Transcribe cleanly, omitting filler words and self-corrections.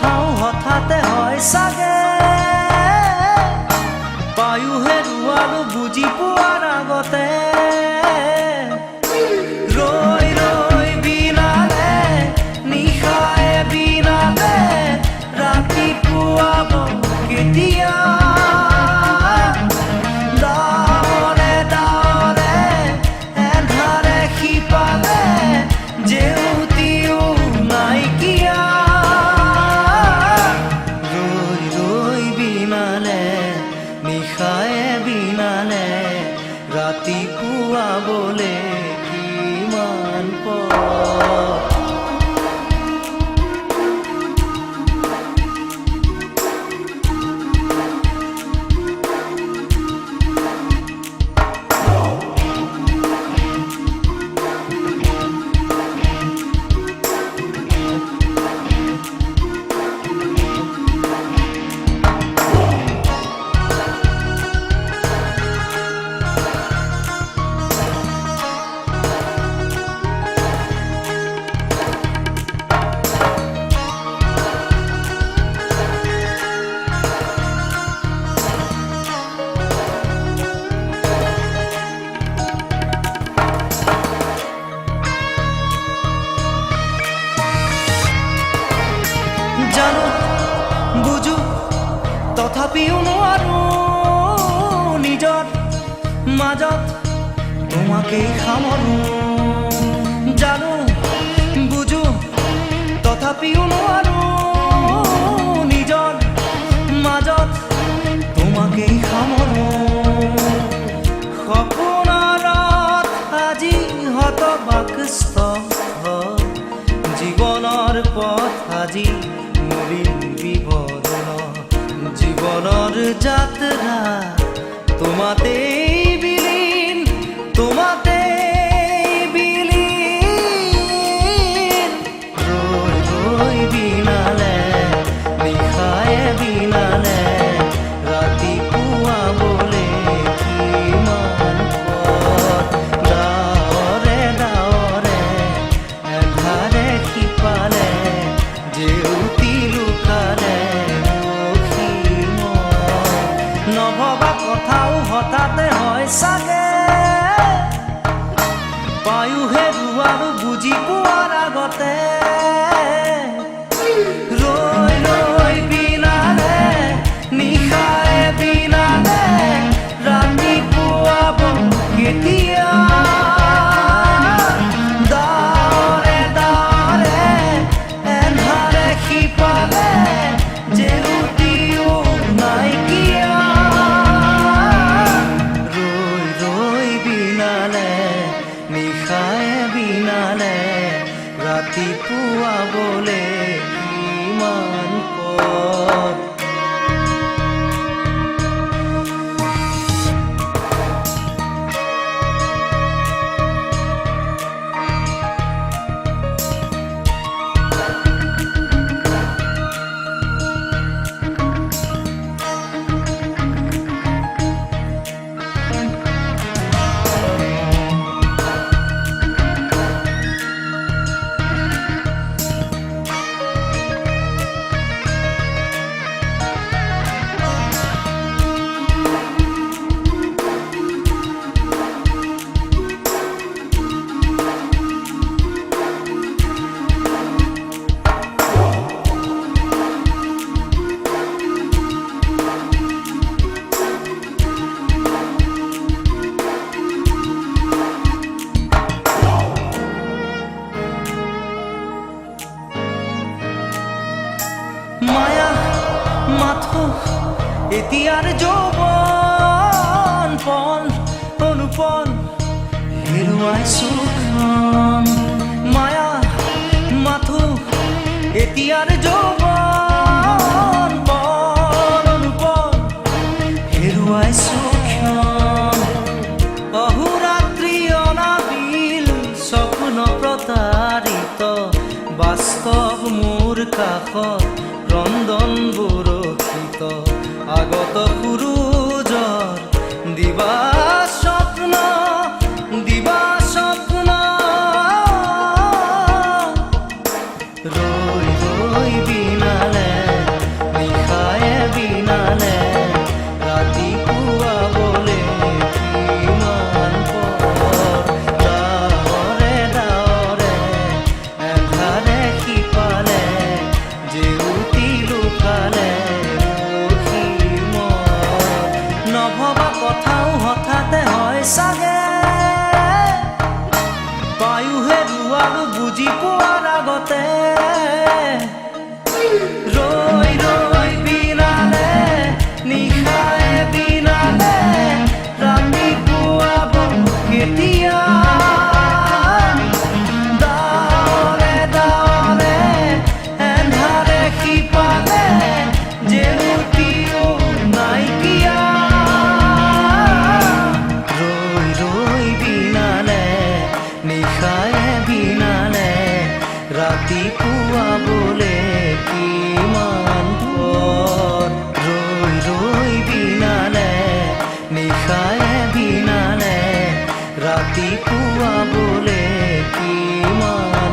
কথাও হঠাতে হয় চাগে পায়ো হেৰুৱালো বুজি পোৱাৰ আগতে ৰৈ ৰৈ বিনালে নিশায়ে বিনালে ৰাতিপুৱাব কেতিয়া ডাৱৰে ডাৱৰে এন্ধাৰে সিপালে জেউতিও নাইকিয়া ৰৈ ৰৈ বিনালে নিশায়ে বিনালে ৰাতিপুৱাবলে কিমান পৰ জানো বুঝো তথাপিও নোৱাৰো নিজৰ মাজত তোমাকেই সামৰো জানো বুঝো তথাপিও নোৱাৰো নিজৰ মাজত তোমাকেই সামৰো সপোনত আজি হতবাকস্থ জীৱনৰ পথ আজি মলিন বিবৰ্ণ জীৱনৰ যাত্ৰা তোমাতেই বিলীন তোমাতেই বিলীন ৰৈ ৰৈ বিনালে নিশায়ে বিনালে ৰাতিপুৱাবলে কিমান পথ ডাৱৰে ডাৱৰে এন্ধাৰে সিপালে জেউতি লুকালে নভবা কথাও হঠাতে হয় চাগে পায়ো হেৰুৱালো বুজি পোৱাৰ আগতে ৰৈ ৰৈ বিনালে নিশায়ে বিনালে ৰাতিপুৱাব কেতিয়া ডাৱৰে ডাৱৰে এন্ধাৰে সিপালে জেউতিও নাইকিয়া ৰৈ ৰৈ বিনালে নিশায়ে বিনালে ৰাতিপুৱাবলে কিমান পথ মায়া মাথো এতিয়াৰ যৌৱন পণ অনুপণ হেৰুৱাইছো মায়া মাথো এতিয়াৰ যৌৱন পণ অনুপণ হেৰুৱাইছো অহোৰাত্ৰি অনাবিল স্বপ্ন প্ৰতাৰিত বাস্তৱ মোৰ কাষত ক্ৰন্দন বৰষিত আগত সূৰুজৰ দিবা স্বপ্ন ৰৈ ৰৈ বিনালে বুজি পোৱাৰ আগতে ৰৈ ৰৈ বিনালে নিশাই বিনালে ৰাতি পুৱাব কেতিয়া দাৱলে দাৱলে এন্ধাৰে সিপালে জেউতিও নাইকিয়া ৰৈ ৰৈ বিনালে নিশাই বিনালে ৰাতি পুৱাবলে কিমান পৰ ৰৈ ৰৈ বিনালে নিশাই বিনালে ৰাতি পুৱাবলে কিমান